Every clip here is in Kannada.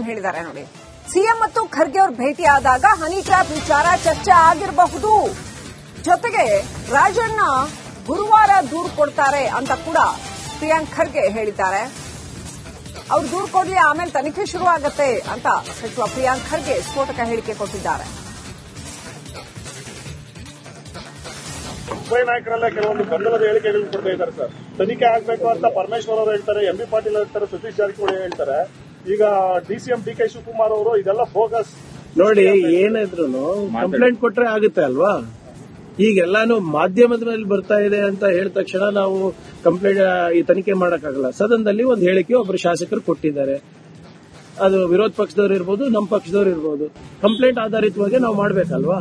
ಏನ್ ಹೇಳಿದ್ದಾರೆ ನೋಡಿ. ಸಿಎಂ ಮತ್ತು ಖರ್ಗೆ ಅವರು ಭೇಟಿಯಾದಾಗ ಹನಿ ಟ್ರ್ಯಾಪ್ ವಿಚಾರ ಚರ್ಚೆ ಆಗಿರಬಹುದು. ಜೊತೆಗೆ ರಾಜಣ್ಣ ಗುರುವಾರ ದೂರು ಕೊಡ್ತಾರೆ ಅಂತ ಕೂಡ ಪ್ರಿಯಾಂಕ್ ಖರ್ಗೆ ಹೇಳಿದ್ದಾರೆ. ಅವ್ರು ದೂರು ಕೊಡ್ಲಿ, ಆಮೇಲೆ ತನಿಖೆ ಶುರುವಾಗತ್ತೆ ಅಂತ ಸಚಿವ ಪ್ರಿಯಾಂಕ್ ಖರ್ಗೆ ಸ್ಫೋಟಕ ಹೇಳಿಕೆ ಕೊಟ್ಟಿದ್ದಾರೆ. ಉಭಯ ನಾಯಕರಲ್ಲ ಕೆಲವೊಂದು ಗೊಂದಲದ ಹೇಳಿಕೆಗಳನ್ನು ಕೊಡ್ತಾ ಇದ್ದಾರೆ ಸರ್. ತನಿಖೆ ಆಗಬೇಕು ಅಂತ ಪರಮೇಶ್ವರ್ ಅವರು ಹೇಳ್ತಾರೆ, ಎಂಬಿ ಪಾಟೀಲ್ ಹೇಳ್ತಾರೆ, ಸತೀಶ್ ಜಾರಕಿಹೊಳಿ ಹೇಳ್ತಾರೆ. ಈಗ ಡಿಸಿಎಂ ಡಿ ಕೆ ಶಿವಕುಮಾರ್ ಅವರು ಇದೆಲ್ಲ ಫೋಕಸ್ ನೋಡಿ. ಏನಿದ್ರು ಕಂಪ್ಲೇಂಟ್ ಕೊಟ್ರೆ ಆಗುತ್ತೆ ಅಲ್ವಾ. ಈಗೆಲ್ಲಾನು ಮಾಧ್ಯಮದ ಮೇಲೆ ಬರ್ತಾ ಇದೆ ಅಂತ ಹೇಳಿದ ತಕ್ಷಣ ನಾವು ಕಂಪ್ಲೇಂಟ್ ಈ ತನಿಖೆ ಮಾಡಕ್ಕಾಗಲ್ಲ. ಸದನದಲ್ಲಿ ಒಂದು ಹೇಳಿಕೆ ಒಬ್ಬರು ಶಾಸಕರು ಕೊಟ್ಟಿದ್ದಾರೆ. ಅದು ವಿರೋಧ ಪಕ್ಷದವ್ರು ಇರ್ಬೋದು, ನಮ್ಮ ಪಕ್ಷದವ್ರು ಇರ್ಬೋದು. ಕಂಪ್ಲೇಂಟ್ ಆಧಾರಿತವಾಗಿ ನಾವು ಮಾಡ್ಬೇಕಲ್ವಾ.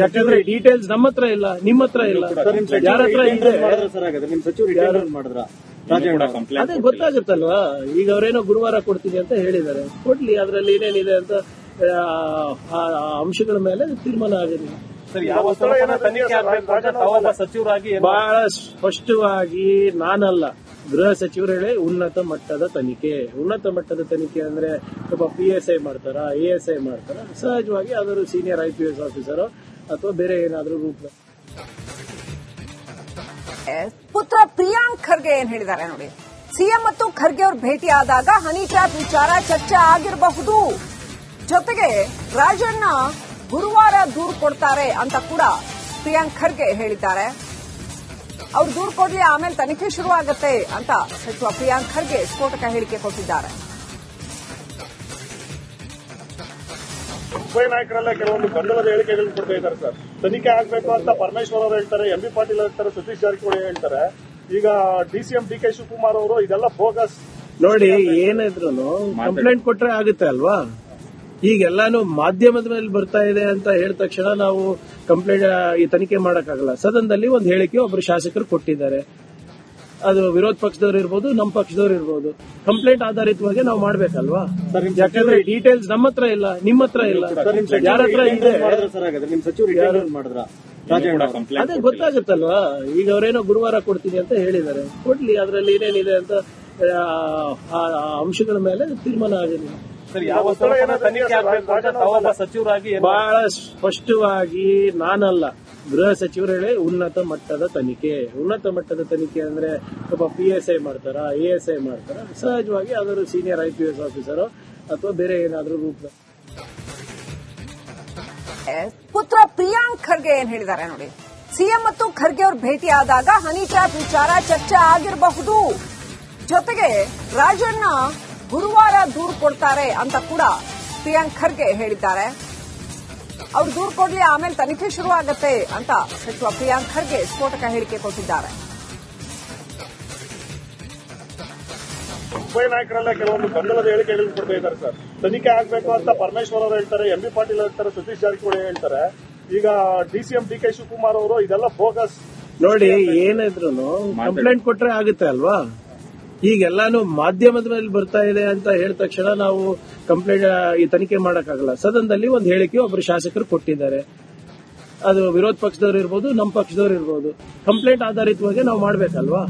ಯಾಕಂದ್ರೆ ಡೀಟೇಲ್ಸ್ ನಮ್ಮ ಹತ್ರ ಇಲ್ಲ, ನಿಮ್ಮ ಹತ್ರ ಇಲ್ಲ, ಯಾರ ಹತ್ರ ಇದೆ ಅದೇ ಗೊತ್ತಾಗುತ್ತಲ್ವಾ. ಈಗ ಅವರೇನೋ ಗುರುವಾರ ಕೊಡ್ತೀನಿ ಅಂತ ಹೇಳಿದ್ದಾರೆ, ಕೊಡ್ಲಿ. ಅದರಲ್ಲಿ ಏನೇನಿದೆ ಅಂತ ಅಂಶಗಳ ಮೇಲೆ ತೀರ್ಮಾನ ಆಗಿದೆ. ಬಹಳ ಸ್ಪಷ್ಟವಾಗಿ ನಾನಲ್ಲ, ಗೃಹ ಸಚಿವರು ಹೇಳಿ ಉನ್ನತ ಮಟ್ಟದ ತನಿಖೆ. ಉನ್ನತ ಮಟ್ಟದ ತನಿಖೆ ಅಂದ್ರೆ ಒಬ್ಬ PSI ಮಾಡ್ತಾರ, ASI ಮಾಡ್ತಾರ. ಸಹಜವಾಗಿ ಅದರ ಸೀನಿಯರ್ IPS ಆಫೀಸರ್ ಅಥವಾ ಬೇರೆ ಏನಾದ್ರೂ ರೂಪ. ಪುತ್ರ ಪ್ರಿಯಾಂಕ್ ಖರ್ಗೆ ಏನ್ ಹೇಳಿದ್ದಾರೆ ನೋಡಿ. ಸಿಎಂ ಮತ್ತು ಖರ್ಗೆ ಅವರು ಭೇಟಿಯಾದಾಗ ಹನಿ ಟ್ರ್ಯಾಪ್ ವಿಚಾರ ಚರ್ಚೆ ಆಗಿರಬಹುದು. ಜೊತೆಗೆ ರಾಜಣ್ಣ ಗುರುವಾರ ದೂರು ಕೊಡ್ತಾರೆ ಅಂತ ಕೂಡ ಪ್ರಿಯಾಂಕ್ ಖರ್ಗೆ ಹೇಳಿದ್ದಾರೆ. ಅವ್ರು ದೂರು ಕೊಡ್ಲಿ, ಆಮೇಲೆ ತನಿಖೆ ಶುರುವಾಗತ್ತೆ ಅಂತ ಸಚಿವ ಪ್ರಿಯಾಂಕ್ ಖರ್ಗೆ ಸ್ಫೋಟಕ ಹೇಳಿಕೆ ಕೊಟ್ಟಿದ್ದಾರೆ. ಉಭಯ ನಾಯಕರಲ್ಲ ಕೆಲವೊಂದು ಗೊಂದಲದ ಹೇಳಿಕೆಗಳನ್ನು ಕೊಡ್ತಾ ಇದ್ದಾರೆ ಸರ್. ತನಿಖೆ ಆಗಬೇಕು ಅಂತ ಪರಮೇಶ್ವರ್ ಅವರು ಹೇಳ್ತಾರೆ, ಎಂಬಿ ಪಾಟೀಲ್ ಹೇಳ್ತಾರೆ, ಸತೀಶ್ ಜಾರಕಿಹೊಳಿ ಹೇಳ್ತಾರೆ. ಈಗ ಡಿಸಿಎಂ ಡಿ ಕೆ ಶಿವಕುಮಾರ್ ಅವರು ಇದೆಲ್ಲ ಫೋಕಸ್ ನೋಡಿ. ಏನಿದ್ರು ಕಂಪ್ಲೇಂಟ್ ಕೊಟ್ರೆ ಆಗುತ್ತೆ ಅಲ್ವಾ. ಈಗೆಲ್ಲಾನು ಮಾಧ್ಯಮದ ಮೇಲೆ ಬರ್ತಾ ಇದೆ ಅಂತ ಹೇಳಿದ ತಕ್ಷಣ ನಾವು ಕಂಪ್ಲೇಂಟ್ ಈ ತನಿಖೆ ಮಾಡಕ್ಕಾಗಲ್ಲ. ಸದನದಲ್ಲಿ ಒಂದು ಹೇಳಿಕೆ ಒಬ್ಬರು ಶಾಸಕರು ಕೊಟ್ಟಿದ್ದಾರೆ. ಅದು ವಿರೋಧ ಪಕ್ಷದವ್ರು ಇರ್ಬೋದು, ನಮ್ಮ ಪಕ್ಷದವ್ರು ಇರ್ಬೋದು. ಕಂಪ್ಲೇಂಟ್ ಆಧಾರಿತವಾಗಿ ನಾವು ಮಾಡ್ಬೇಕಲ್ವಾ. ಯಾಕಂದ್ರೆ ಡೀಟೇಲ್ಸ್ ನಮ್ಮ ಹತ್ರ ಇಲ್ಲ, ನಿಮ್ಮ ಹತ್ರ ಇಲ್ಲ, ಯಾರ ಹತ್ರ ಇದೆ ಅದೇ ಗೊತ್ತಾಗುತ್ತಲ್ವಾ. ಈಗ ಅವರೇನೋ ಗುರುವಾರ ಕೊಡ್ತೀನಿ ಅಂತ ಹೇಳಿದ್ದಾರೆ, ಕೊಡ್ಲಿ. ಅದರಲ್ಲಿ ಏನೇನಿದೆ ಅಂತ ಅಂಶಗಳ ಮೇಲೆ ತೀರ್ಮಾನ ಆಗಿದೆ. ಬಹಳ ಸ್ಪಷ್ಟವಾಗಿ ನಾನಲ್ಲ, ಗೃಹ ಸಚಿವರು ಹೇಳಿ ಉನ್ನತ ಮಟ್ಟದ ತನಿಖೆ. ಉನ್ನತ ಮಟ್ಟದ ತನಿಖೆ ಅಂದ್ರೆ ಒಬ್ಬ PSI ಮಾಡ್ತಾರ, ASI ಮಾಡ್ತಾರ. ಸಹಜವಾಗಿ ಅದರ ಸೀನಿಯರ್ IPS ಆಫೀಸರ್ ಅಥವಾ ಬೇರೆ ಏನಾದ್ರೂ ರೂಪ. ಪುತ್ರ ಪ್ರಿಯಾಂಕ್ ಖರ್ಗೆ ಏನ್ ಹೇಳಿದ್ದಾರೆ ನೋಡಿ. ಸಿಎಂ ಮತ್ತು ಖರ್ಗೆ ಅವರು ಭೇಟಿಯಾದಾಗ ಹನಿ ಟ್ರ್ಯಾಪ್ ವಿಚಾರ ಚರ್ಚೆ ಆಗಿರಬಹುದು. ಜೊತೆಗೆ ರಾಜಣ್ಣ ಗುರುವಾರ ದೂರು ಕೊಡ್ತಾರೆ ಅಂತ ಕೂಡ ಪ್ರಿಯಾಂಕ್ ಖರ್ಗೆ ಹೇಳಿದ್ದಾರೆ. ಅವ್ರು ದೂರು ಕೊಡ್ಲಿ, ಆಮೇಲೆ ತನಿಖೆ ಶುರುವಾಗತ್ತೆ ಅಂತ ಸಚಿವ ಪ್ರಿಯಾಂಕ್ ಖರ್ಗೆ ಸ್ಫೋಟಕ ಹೇಳಿಕೆ ಕೊಟ್ಟಿದ್ದಾರೆ. ಉಭಯ ನಾಯಕರಲ್ಲ ಕೆಲವೊಂದು ಗೊಂದಲದ ಹೇಳಿಕೆಗಳನ್ನು ಕೊಡ್ತಾ ಇದ್ದಾರೆ ಸರ್. ತನಿಖೆ ಆಗಬೇಕು ಅಂತ ಪರಮೇಶ್ವರ್ ಅವರು ಹೇಳ್ತಾರೆ, ಎಂಬಿ ಪಾಟೀಲ್ ಹೇಳ್ತಾರೆ, ಸತೀಶ್ ಜಾರಕಿಹೊಳಿ ಹೇಳ್ತಾರೆ. ಈಗ ಡಿಸಿಎಂ ಡಿ ಕೆ ಶಿವಕುಮಾರ್ ಅವರು ಇದೆಲ್ಲ ಫೋಕಸ್ ನೋಡಿ. ಏನಿದ್ರು ಕಂಪ್ಲೇಂಟ್ ಕೊಟ್ರೆ ಆಗುತ್ತೆ ಅಲ್ವಾ. ಈಗೆಲ್ಲಾನು ಮಾಧ್ಯಮದ ಮೇಲೆ ಬರ್ತಾ ಇದೆ ಅಂತ ಹೇಳಿದ ತಕ್ಷಣ ನಾವು ಕಂಪ್ಲೇಂಟ್ ಈ ತನಿಖೆ ಮಾಡಕ್ಕಾಗಲ್ಲ. ಸದನದಲ್ಲಿ ಒಂದು ಹೇಳಿಕೆ ಒಬ್ಬರು ಶಾಸಕರು ಕೊಟ್ಟಿದ್ದಾರೆ. ಅದು ವಿರೋಧ ಪಕ್ಷದವ್ರು ಇರ್ಬೋದು, ನಮ್ಮ ಪಕ್ಷದವ್ರು ಇರ್ಬೋದು. ಕಂಪ್ಲೇಂಟ್ ಆಧಾರಿತವಾಗಿ ನಾವು ಮಾಡ್ಬೇಕಲ್ವಾ.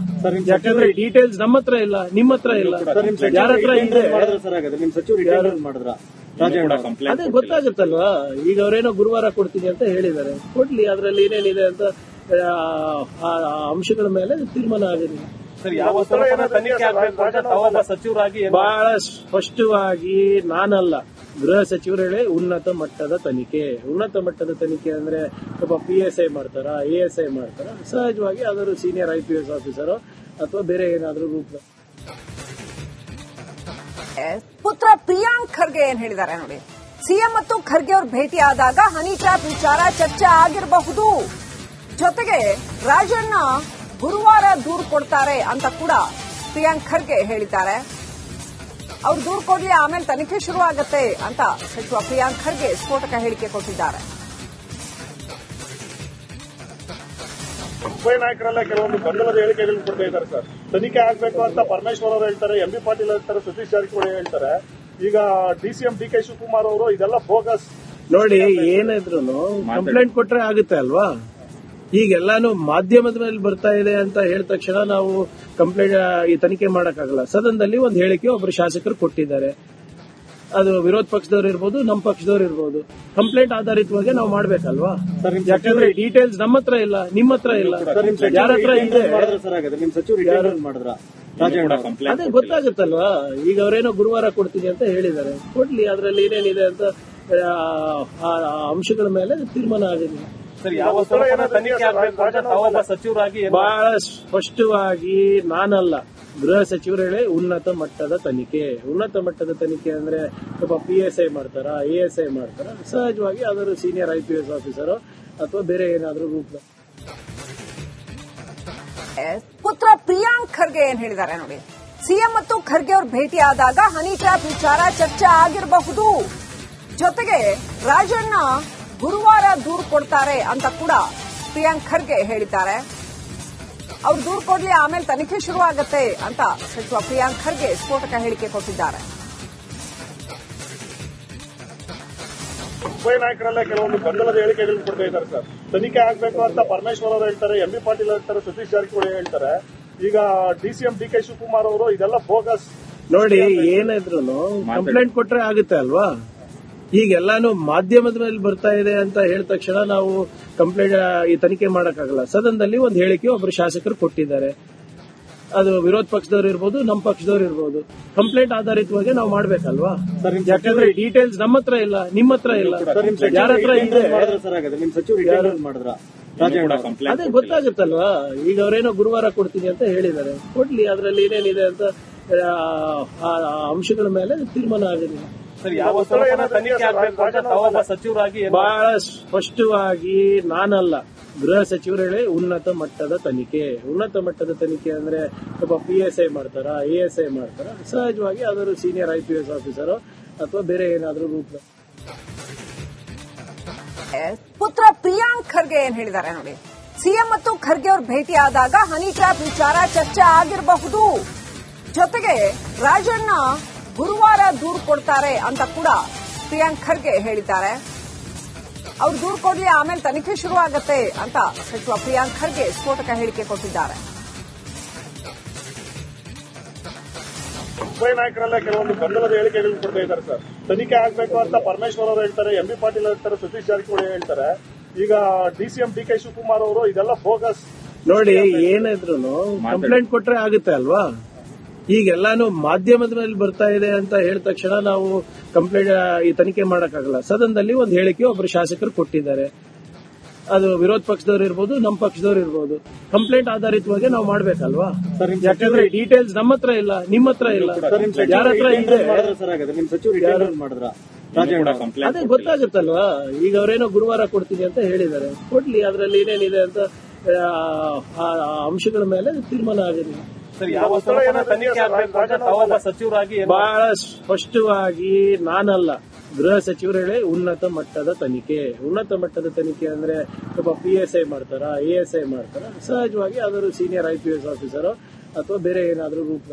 ಯಾಕಂದ್ರೆ ಡೀಟೇಲ್ಸ್ ನಮ್ಮ ಹತ್ರ ಇಲ್ಲ, ನಿಮ್ಮ ಹತ್ರ ಇಲ್ಲ, ಯಾರ ಹತ್ರ ಇದೆ ಅದೇ ಗೊತ್ತಾಗುತ್ತಲ್ವಾ. ಈಗ ಅವರೇನೋ ಗುರುವಾರ ಕೊಡ್ತೀನಿ ಅಂತ ಹೇಳಿದ್ದಾರೆ, ಕೊಡ್ಲಿ. ಅದರಲ್ಲಿ ಏನೇನಿದೆ ಅಂತ ಅಂಶಗಳ ಮೇಲೆ ತೀರ್ಮಾನ ಆಗಿದೆ. ಬಹಳ ಸ್ಪಷ್ಟವಾಗಿ ನಾನಲ್ಲ, ಗೃಹ ಸಚಿವರು ಹೇಳಿ ಉನ್ನತ ಮಟ್ಟದ ತನಿಖೆ. ಉನ್ನತ ಮಟ್ಟದ ತನಿಖೆ ಅಂದ್ರೆ ಒಬ್ಬ PSI ಮಾಡ್ತಾರ, ASI ಮಾಡ್ತಾರ. ಸಹಜವಾಗಿ ಅದರ ಸೀನಿಯರ್ IPS ಆಫೀಸರ್ ಅಥವಾ ಬೇರೆ ಏನಾದ್ರೂ ರೂಪ. ಪುತ್ರ ಪ್ರಿಯಾಂಕ್ ಖರ್ಗೆ ಏನ್ ಹೇಳಿದ್ದಾರೆ ನೋಡಿ. ಸಿಎಂ ಮತ್ತು ಖರ್ಗೆ ಅವರು ಭೇಟಿಯಾದಾಗ ಹನಿ ಟ್ರ್ಯಾಪ್ ವಿಚಾರ ಚರ್ಚೆ ಆಗಿರಬಹುದು. ಜೊತೆಗೆ ರಾಜಣ್ಣ ಗುರುವಾರ ದೂರು ಕೊಡ್ತಾರೆ ಅಂತ ಕೂಡ ಪ್ರಿಯಾಂಕ್ ಖರ್ಗೆ ಹೇಳಿದ್ದಾರೆ. ಅವ್ರು ದೂರು ಕೊಡ್ಲಿ, ಆಮೇಲೆ ತನಿಖೆ ಶುರುವಾಗತ್ತೆ ಅಂತ ಸಚಿವ ಪ್ರಿಯಾಂಕ್ ಖರ್ಗೆ ಸ್ಫೋಟಕ ಹೇಳಿಕೆ ಕೊಟ್ಟಿದ್ದಾರೆ. ಉಭಯ ನಾಯಕರಲ್ಲ ಕೆಲವೊಂದು ಗೊಂದಲದ ಹೇಳಿಕೆಗಳನ್ನು ಕೊಡ್ತಾ ಇದ್ದಾರೆ ಸರ್. ತನಿಖೆ ಆಗಬೇಕು ಅಂತ ಪರಮೇಶ್ವರ್ ಅವರು ಹೇಳ್ತಾರೆ, ಎಂಬಿ ಪಾಟೀಲ್ ಹೇಳ್ತಾರೆ, ಸತೀಶ್ ಜಾರಕಿಹೊಳಿ ಹೇಳ್ತಾರೆ. ಈಗ ಡಿಸಿಎಂ ಡಿ ಕೆ ಶಿವಕುಮಾರ್ ಅವರು ಇದೆಲ್ಲ ಫೋಕಸ್ ನೋಡಿ. ಏನಿದ್ರು ಕಂಪ್ಲೇಂಟ್ ಕೊಟ್ರೆ ಆಗುತ್ತೆ ಅಲ್ವಾ. ಈಗೆಲ್ಲಾನು ಮಾಧ್ಯಮದ ಮೇಲೆ ಬರ್ತಾ ಇದೆ ಅಂತ ಹೇಳಿದ ತಕ್ಷಣ ನಾವು ಕಂಪ್ಲೇಂಟ್ ಈ ತನಿಖೆ ಮಾಡಕ್ಕಾಗಲ್ಲ. ಸದನದಲ್ಲಿ ಒಂದು ಹೇಳಿಕೆ ಒಬ್ಬರು ಶಾಸಕರು ಕೊಟ್ಟಿದ್ದಾರೆ. ಅದು ವಿರೋಧ ಪಕ್ಷದವ್ರು ಇರ್ಬೋದು, ನಮ್ಮ ಪಕ್ಷದವ್ರು ಇರ್ಬೋದು. ಕಂಪ್ಲೇಂಟ್ ಆಧಾರಿತವಾಗಿ ನಾವು ಮಾಡ್ಬೇಕಲ್ವಾ? ಯಾಕಂದ್ರೆ ಡೀಟೇಲ್ಸ್ ನಮ್ಮ ಹತ್ರ ಇಲ್ಲ, ನಿಮ್ಮ ಹತ್ರ ಇಲ್ಲ, ಯಾರ ಹತ್ರ ಇದೆ ಅದೇ ಗೊತ್ತಾಗುತ್ತಲ್ವಾ. ಈಗ ಅವರೇನೋ ಗುರುವಾರ ಕೊಡ್ತೀನಿ ಅಂತ ಹೇಳಿದ್ದಾರೆ, ಕೊಡ್ಲಿ. ಅದರಲ್ಲಿ ಏನೇನಿದೆ ಅಂತ ಅಂಶಗಳ ಮೇಲೆ ತೀರ್ಮಾನ ಆಗಿದೆ. ಬಹಳ ಸ್ಪಷ್ಟವಾಗಿ ನಾನಲ್ಲ, ಗೃಹ ಸಚಿವರು ಹೇಳಿ ಉನ್ನತ ಮಟ್ಟದ ತನಿಖೆ. ಉನ್ನತ ಮಟ್ಟದ ತನಿಖೆ ಅಂದ್ರೆ ಸ್ವಲ್ಪ PSI ಮಾಡ್ತಾರ, ASI ಮಾಡ್ತಾರ, ಸಹಜವಾಗಿ ಅದರ ಸೀನಿಯರ್ IPS ಆಫೀಸರ್ ಅಥವಾ ಬೇರೆ ಏನಾದ್ರೂ ರೂಪ. ಪುತ್ರ ಪ್ರಿಯಾಂಕ್ ಖರ್ಗೆ ಏನ್ ಹೇಳಿದ್ದಾರೆ ನೋಡಿ. ಸಿಎಂ ಮತ್ತು ಖರ್ಗೆ ಅವರು ಭೇಟಿ ಆದಾಗ ಹನಿ ಟ್ರ್ಯಾಪ್ ವಿಚಾರ ಚರ್ಚೆ ಆಗಿರಬಹುದು. ಜೊತೆಗೆ ರಾಜಣ್ಣ ಗುರುವಾರ ದೂರು ಕೊಡ್ತಾರೆ ಅಂತ ಕೂಡ ಪ್ರಿಯಾಂಕ್ ಖರ್ಗೆ ಹೇಳಿದ್ದಾರೆ. ಅವ್ರು ದೂರು ಕೊಡ್ಲಿ, ಆಮೇಲೆ ತನಿಖೆ ಶುರುವಾಗತ್ತೆ ಅಂತ ಸಚಿವ ಪ್ರಿಯಾಂಕ್ ಖರ್ಗೆ ಸ್ಫೋಟಕ ಹೇಳಿಕೆ ಕೊಟ್ಟಿದ್ದಾರೆ. ಉಭಯ ನಾಯಕರಲ್ಲೇ ಕೆಲವೊಂದು ಗೊಂದಲದ ಹೇಳಿಕೆಗಳನ್ನು ಕೊಡ್ತಾ ಇದ್ದಾರೆ ಸರ್. ತನಿಖೆ ಆಗ್ಬೇಕು ಅಂತ ಪರಮೇಶ್ವರ್ ಅವರು ಹೇಳ್ತಾರೆ, MB ಪಾಟೀಲ್ ಹೇಳ್ತಾರೆ, ಸತೀಶ್ ಜಾರಕಿಹೊಳಿ ಹೇಳ್ತಾರೆ. ಈಗ DCM DK ಶಿವಕುಮಾರ್ ಅವರು ಇದೆಲ್ಲ ಬೋಗಸ್. ನೋಡಿ, ಏನಿದ್ರು ಕಂಪ್ಲೇಂಟ್ ಕೊಟ್ರೆ ಆಗುತ್ತೆ ಅಲ್ವಾ? ಈಗೆಲ್ಲಾನು ಮಾಧ್ಯಮದ ಮೇಲೆ ಬರ್ತಾ ಇದೆ ಅಂತ ಹೇಳಿದ ತಕ್ಷಣ ನಾವು ಕಂಪ್ಲೇಂಟ್ ಈ ತನಿಖೆ ಮಾಡಕ್ಕಾಗಲ್ಲ. ಸದನದಲ್ಲಿ ಒಂದು ಹೇಳಿಕೆ ಒಬ್ಬರು ಶಾಸಕರು ಕೊಟ್ಟಿದ್ದಾರೆ, ಅದು ವಿರೋಧ ಪಕ್ಷದವ್ರು ಇರ್ಬೋದು, ನಮ್ಮ ಪಕ್ಷದವ್ರು ಇರ್ಬೋದು. ಕಂಪ್ಲೇಂಟ್ ಆಧಾರಿತವಾಗಿ ನಾವು ಮಾಡ್ಬೇಕಲ್ವಾ? ಯಾಕಂದ್ರೆ ಡೀಟೇಲ್ಸ್ ನಮ್ಮ ಹತ್ರ ಇಲ್ಲ, ನಿಮ್ಮ ಹತ್ರ ಇಲ್ಲ, ಯಾರ ಹತ್ರ ಇದೆ ಅದೇ ಗೊತ್ತಾಗುತ್ತಲ್ವಾ. ಈಗ ಅವರೇನೋ ಗುರುವಾರ ಕೊಡ್ತೀನಿ ಅಂತ ಹೇಳಿದ್ದಾರೆ, ಕೊಡ್ಲಿ. ಅದರಲ್ಲಿ ಏನೇನಿದೆ ಅಂತ ಅಂಶಗಳ ಮೇಲೆ ತೀರ್ಮಾನ ಆಗಿದೆ. ಬಹಳ ಸ್ಪಷ್ಟವಾಗಿ ನಾನಲ್ಲ, ಗೃಹ ಸಚಿವರು ಹೇಳಿ ಉನ್ನತ ಮಟ್ಟದ ತನಿಖೆ. ಉನ್ನತ ಮಟ್ಟದ ತನಿಖೆ ಅಂದ್ರೆ ಸ್ವಲ್ಪ PSI ಮಾಡ್ತಾರ, ASI ಮಾಡ್ತಾರ, ಸಹಜವಾಗಿ ಅದರ ಸೀನಿಯರ್ IPS ಆಫೀಸರ್ ಅಥವಾ ಬೇರೆ ಏನಾದ್ರೂ ರೂಪ. ಪುತ್ರ ಪ್ರಿಯಾಂಕ್ ಖರ್ಗೆ ಏನ್ ಹೇಳಿದ್ದಾರೆ ನೋಡಿ. ಸಿಎಂ ಮತ್ತು ಖರ್ಗೆ ಅವರು ಭೇಟಿ ಆದಾಗ ಹನಿ ಟ್ರ್ಯಾಪ್ ವಿಚಾರ ಚರ್ಚೆ ಆಗಿರಬಹುದು. ಜೊತೆಗೆ ರಾಜಣ್ಣ ಗುರುವಾರ ದೂರು ಕೊಡ್ತಾರೆ ಅಂತ ಕೂಡ ಪ್ರಿಯಾಂಕ್ ಖರ್ಗೆ ಹೇಳಿದ್ದಾರೆ. ಅವ್ರು ದೂರು ಕೊಡ್ಲಿ, ಆಮೇಲೆ ತನಿಖೆ ಶುರುವಾಗತ್ತೆ ಅಂತ ಸಚಿವ ಪ್ರಿಯಾಂಕ್ ಖರ್ಗೆ ಸ್ಫೋಟಕ ಹೇಳಿಕೆ ಕೊಟ್ಟಿದ್ದಾರೆ. ಉಭಯ ನಾಯಕರಲ್ಲೇ ಕೆಲವೊಂದು ಗೊಂದಲದ ಹೇಳಿಕೆಗಳನ್ನು ಕೊಡ್ತಾ ಇದ್ದಾರೆ ಸರ್. ತನಿಖೆ ಆಗ್ಬೇಕು ಅಂತ ಪರಮೇಶ್ವರ್ ಅವರು ಹೇಳ್ತಾರೆ, MB ಪಾಟೀಲ್ ಹೇಳ್ತಾರೆ, ಸತೀಶ್ ಜಾರಕಿಹೊಳಿ ಹೇಳ್ತಾರೆ. ಈಗ DCM DK ಶಿವಕುಮಾರ್ ಅವರು ಇದೆಲ್ಲ ಬೋಗಸ್. ನೋಡಿ, ಏನಿದ್ರು ಕಂಪ್ಲೇಂಟ್ ಕೊಟ್ರೆ ಆಗುತ್ತೆ ಅಲ್ವಾ? ಈಗೆಲ್ಲಾನು ಮಾಧ್ಯಮದ ಮೇಲೆ ಬರ್ತಾ ಇದೆ ಅಂತ ಹೇಳಿದ ತಕ್ಷಣ ನಾವು ಕಂಪ್ಲೇಂಟ್ ಈ ತನಿಖೆ ಮಾಡಕ್ಕಾಗಲ್ಲ. ಸದನದಲ್ಲಿ ಒಂದು ಹೇಳಿಕೆ ಒಬ್ಬರು ಶಾಸಕರು ಕೊಟ್ಟಿದ್ದಾರೆ, ಅದು ವಿರೋಧ ಪಕ್ಷದವ್ರು ಇರ್ಬೋದು, ನಮ್ಮ ಪಕ್ಷದವ್ರು ಇರ್ಬೋದು. ಕಂಪ್ಲೇಂಟ್ ಆಧಾರಿತವಾಗಿ ನಾವು ಮಾಡ್ಬೇಕಲ್ವಾ? ಯಾಕಂದ್ರೆ ಡೀಟೇಲ್ಸ್ ನಮ್ಮ ಹತ್ರ ಇಲ್ಲ, ನಿಮ್ಮ ಹತ್ರ ಇಲ್ಲ, ಯಾರ ಹತ್ರ ಇದೆ ಅದೇ ಗೊತ್ತಾಗುತ್ತಲ್ವಾ. ಈಗ ಅವರೇನೋ ಗುರುವಾರ ಕೊಡ್ತೀನಿ ಅಂತ ಹೇಳಿದ್ದಾರೆ, ಕೊಡ್ಲಿ. ಅದರಲ್ಲಿ ಏನೇನಿದೆ ಅಂತ ಅಂಶಗಳ ಮೇಲೆ ತೀರ್ಮಾನ ಆಗಿದೆ. ಬಹಳ ಸ್ಪಷ್ಟವಾಗಿ ನಾನಲ್ಲ, ಗೃಹ ಸಚಿವರು ಹೇಳಿ ಉನ್ನತ ಮಟ್ಟದ ತನಿಖೆ. ಉನ್ನತ ಮಟ್ಟದ ತನಿಖೆ ಅಂದ್ರೆ ಸ್ವಲ್ಪ PSI ಮಾಡ್ತಾರ, ASI ಮಾಡ್ತಾರ, ಸಹಜವಾಗಿ ಅದರ ಸೀನಿಯರ್ IPS ಆಫೀಸರ್ ಅಥವಾ ಬೇರೆ ಏನಾದ್ರೂ ರೂಪ.